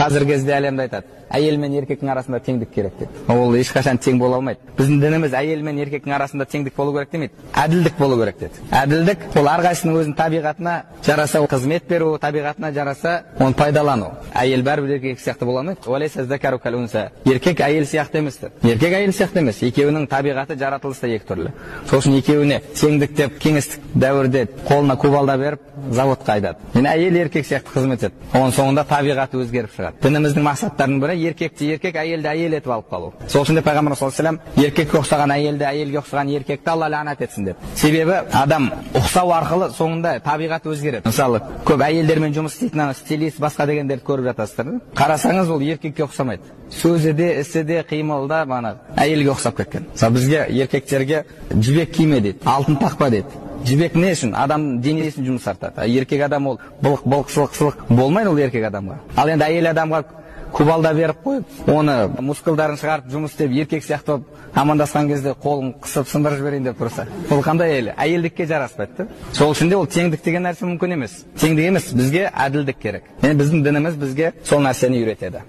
қазіргі кезде әлемде айтады, әйел мен еркектің арасында теңдік керек деп. Ол ешқашан тең бола алмайды. Біздің дініміз әйел мен еркектің арасында теңдік болу керек демейді, әділдік болу керек деді. Әділдік ол әрқайсысының өзінің табиғатына жараса қызмет беру, табиғатына жараса оны пайдалану. Әйел бәрібір еркек сияқты бола алмайды. Уалейса закару кал унса. Еркек әйел сияқты емес. Еркек әйел сияқты емес. Екеуінің табиғаты, жаратылысы да екі түрлі. Сол үшін екеуіне теңдік деп кеңестік дәуірде қолына кубалда беріп заводқа айдады. Енді әйел еркек сияқты қызмет етеді. Оның соңында табиғаты өзгеріп шығады. Дініміздің мақсаттарының бірі еркекті еркек, әйелді әйел етіп алып қалу. Сол үшін де пайғамбар саллаллаху алейхи вассалам еркекке ұқсаған әйелді, әйелге ұқсаған еркекті Алла лағнат етсін деп. Себебі адам ұқсау арқылы соңында табиғат өзгереді. Мысалы, көп әйелдермен жұмыс істейтін стилист басқа дегендерді көріп жатасыздар. Қарасаңыз ол еркекке ұқсамайды. Сөзі де, ісі де, қимылы да әйелге ұқсап кеткен. Мысалы, бізге еркектерге жібек киме дейді, алтын тақпа дейді. Жібек не үшін? Адам денесін жұмсартады. Еркек адам ол былық сылық болмайды ол еркек адамға. Ал енді әйел адамға кубалда беріп қойып, оны мускулдарын шығарып жұмыс істеп, еркек сияқты амандасқан кезде қолын қысып сындырып жіберейін деп тұрса, ол қандай әйел? Әйелдікке жараспайды. Сол үшін де ол теңдік деген нәрсе мүмкін емес. Теңдік емес, бізге әділдік керек. Біздің дініміз бізге сол нәрсені үйретеді.